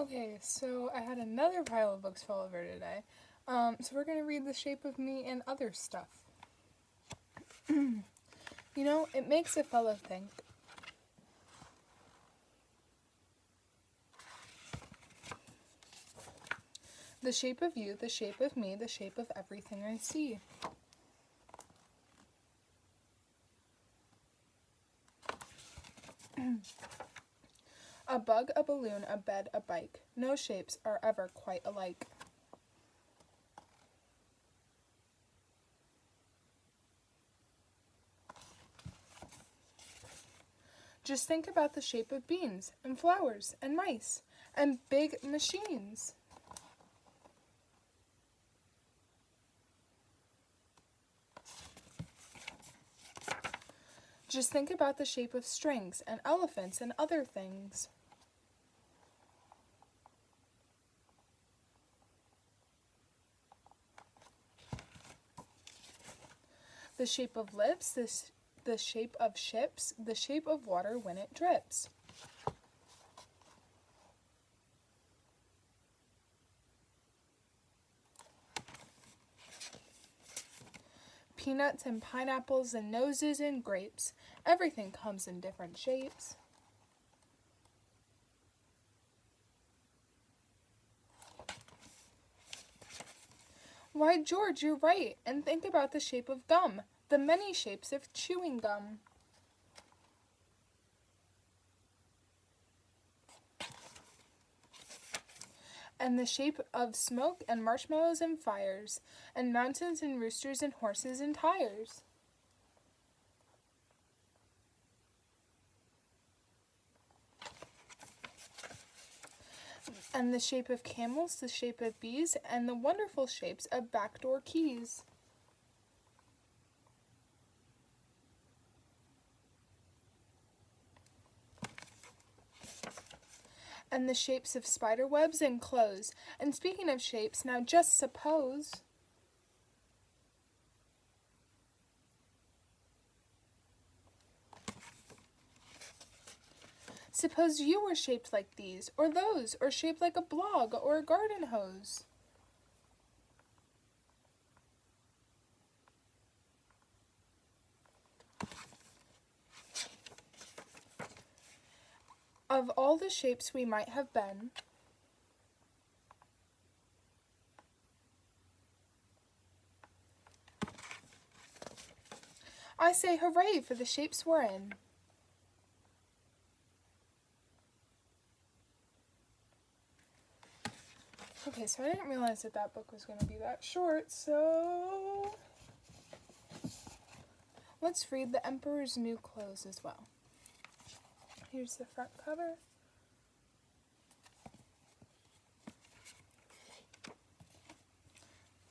Okay, so I had another pile of books fall over today. So we're going to read The Shape of Me and other stuff. It makes a fellow think. The shape of you, the shape of me, the shape of everything I see. A bug, a balloon, a bed, a bike. No shapes are ever quite alike. Just think about the shape of beans, and flowers, and mice, and big machines. Just think about the shape of strings, and elephants, and other things. The shape of lips, the shape of ships, the shape of water when it drips. Peanuts and pineapples and noses and grapes. Everything comes in different shapes. Why, George, you're right. And think about the shape of gum, the many shapes of chewing gum. And the shape of smoke and marshmallows and fires, and mountains and roosters and horses and tires. And the shape of camels, the shape of bees, and the wonderful shapes of backdoor keys. And the shapes of spider webs and clothes. And speaking of shapes, now just suppose you were shaped like these, or those, or shaped like a blog or a garden hose. Of all the shapes we might have been, I say hooray for the shapes we're in. Okay, so I didn't realize that book was going to be that short, so let's read The Emperor's New Clothes as well. Here's the front cover.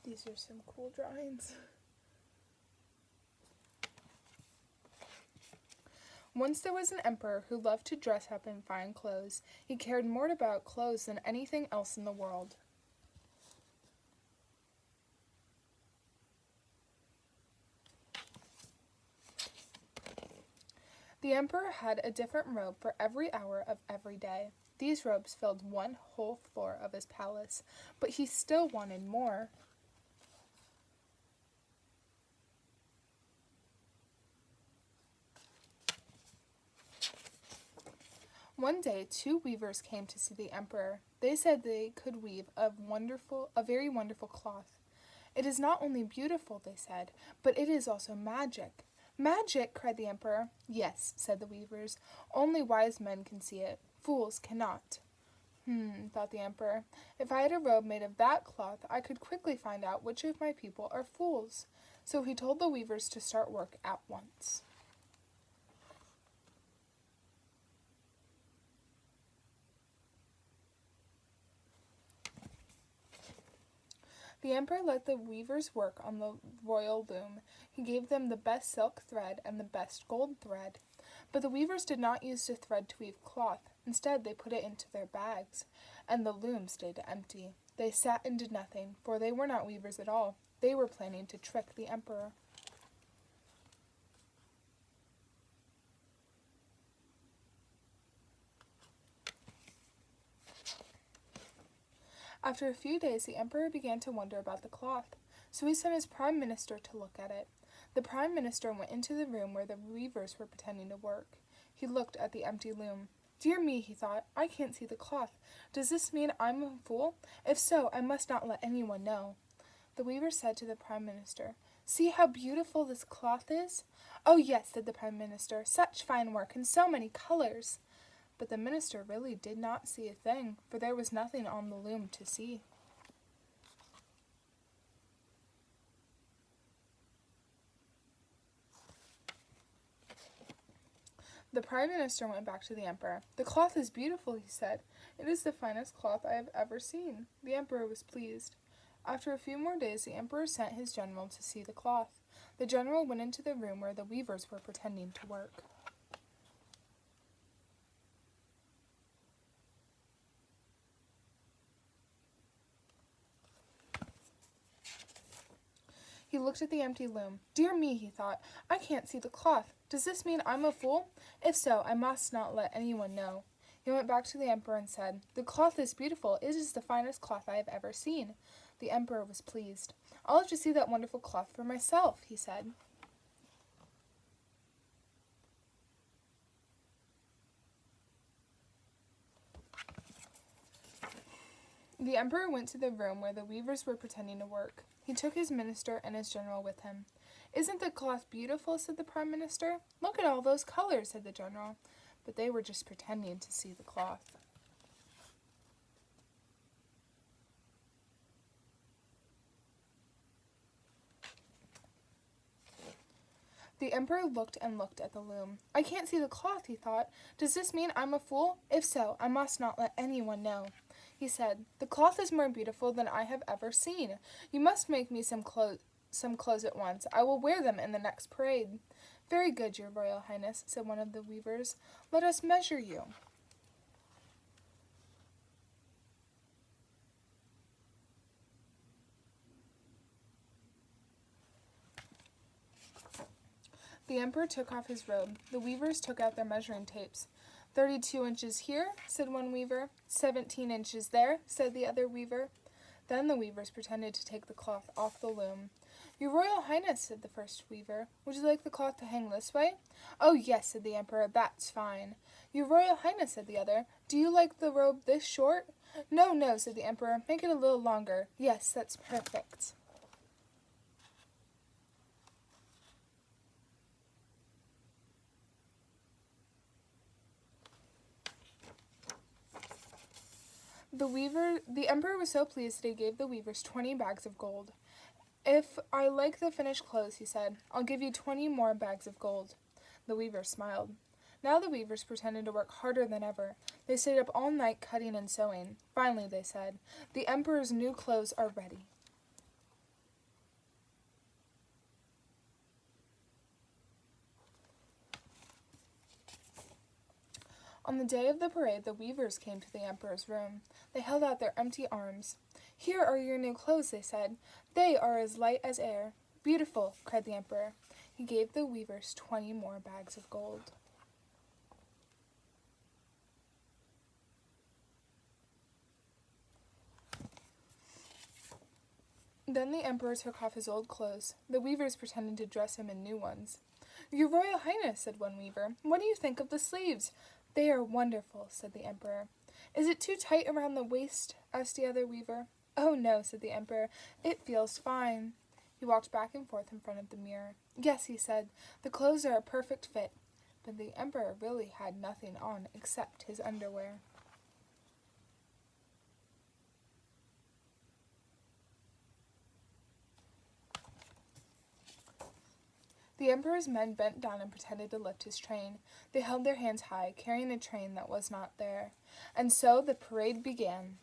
These are some cool drawings. Once there was an emperor who loved to dress up in fine clothes. He cared more about clothes than anything else in the world. The emperor had a different robe for every hour of every day. These robes filled one whole floor of his palace, but he still wanted more. One day, two weavers came to see the emperor. They said they could weave a very wonderful cloth. It is not only beautiful, they said, but it is also magic. Magic, cried the emperor. Yes, said the weavers. Only wise men can see it. Fools cannot. Thought the emperor. If I had a robe made of that cloth, I could quickly find out which of my people are fools. So he told the weavers to start work at once. The emperor let the weavers work on the royal loom. He gave them the best silk thread and the best gold thread. But the weavers did not use the thread to weave cloth. Instead, they put it into their bags, and the loom stayed empty. They sat and did nothing, for they were not weavers at all. They were planning to trick the emperor. After a few days, the emperor began to wonder about the cloth, so he sent his prime minister to look at it. The prime minister went into the room where the weavers were pretending to work. He looked at the empty loom. Dear me, he thought, I can't see the cloth. Does this mean I'm a fool? If so, I must not let anyone know. The weaver said to the prime minister, See how beautiful this cloth is? Oh yes, said the prime minister, such fine work and so many colors. But the minister really did not see a thing, for there was nothing on the loom to see. The prime minister went back to the emperor. The cloth is beautiful, he said. It is the finest cloth I have ever seen. The emperor was pleased. After a few more days, the emperor sent his general to see the cloth. The general went into the room where the weavers were pretending to work. He looked at the empty loom. Dear me, he thought, I can't see the cloth. Does this mean I'm a fool? If so, I must not let anyone know. He went back to the emperor and said, The cloth is beautiful. It is the finest cloth I have ever seen. The emperor was pleased. I'll have to see that wonderful cloth for myself, he said. The emperor went to the room where the weavers were pretending to work. He took his minister and his general with him. Isn't the cloth beautiful? Said the prime minister. Look at all those colors, said the general. But they were just pretending to see the cloth. The emperor looked and looked at the loom. I can't see the cloth, he thought. Does this mean I'm a fool? If so, I must not let anyone know. He said, The cloth is more beautiful than I have ever seen. You must make me some clothes at once. I will wear them in the next parade. Very good, your royal highness, said one of the weavers. Let us measure you. The emperor took off his robe. The weavers took out their measuring tapes. 32 inches here, said one weaver. 17 inches there, said the other weaver. Then the weavers pretended to take the cloth off the loom. Your royal highness, said the first weaver, would you like the cloth to hang this way? Oh, yes, said the emperor, that's fine. Your royal highness, said the other, do you like the robe this short? No, no, said the emperor, make it a little longer. Yes, that's perfect. The emperor was so pleased that he gave the weavers 20 bags of gold. If I like the finished clothes, he said, I'll give you 20 more bags of gold. The weavers smiled. Now the weavers pretended to work harder than ever. They stayed up all night cutting and sewing. Finally, they said, The emperor's new clothes are ready. On the day of the parade, the weavers came to the emperor's room. They held out their empty arms. Here are your new clothes, they said. They are as light as air. Beautiful, cried the emperor. He gave the weavers 20 more bags of gold. Then the emperor took off his old clothes. The weavers pretended to dress him in new ones. Your royal highness, said one weaver, what do you think of the sleeves? They are wonderful, said the emperor. Is it too tight around the waist? Asked the other weaver. Oh, no, said the emperor. It feels fine. He walked back and forth in front of the mirror. Yes, he said, the clothes are a perfect fit. But the emperor really had nothing on except his underwear. The emperor's men bent down and pretended to lift his train. They held their hands high, carrying a train that was not there. And so the parade began.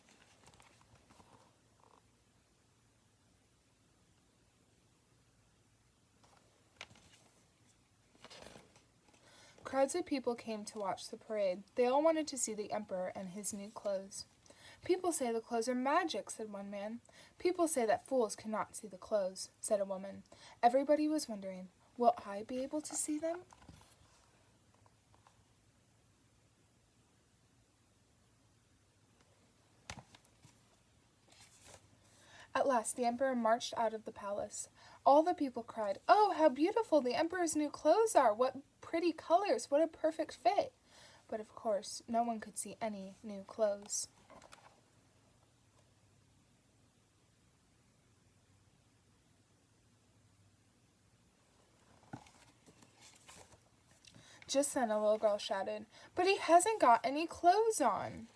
Crowds of people came to watch the parade. They all wanted to see the emperor and his new clothes. People say the clothes are magic, said one man. People say that fools cannot see the clothes, said a woman. Everybody was wondering, will I be able to see them? At last the emperor marched out of the palace. All the people cried, "Oh, how beautiful the emperor's new clothes are! What pretty colors! What a perfect fit!" But of course, no one could see any new clothes. Just then a little girl shouted, "But he hasn't got any clothes on!"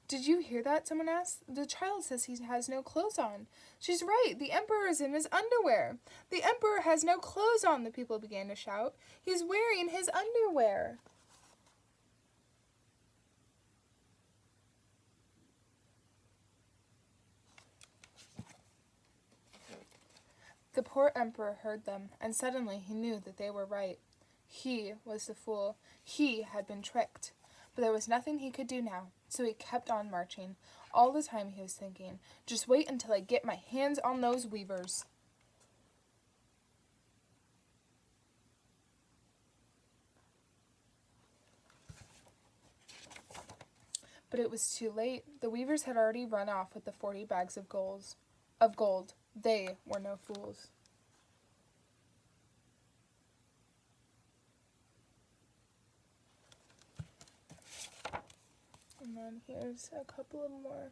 "Did you hear that?" someone asked. "The child says he has no clothes on." "She's right. The emperor is in his underwear." "The emperor has no clothes on," the people began to shout. "He's wearing his underwear." The poor emperor heard them, and suddenly he knew that they were right. He was the fool. He had been tricked. But there was nothing he could do now, so he kept on marching. All the time he was thinking, "Just wait until I get my hands on those weavers." But it was too late. The weavers had already run off with the 40 bags of gold. They were no fools. And then here's a couple of more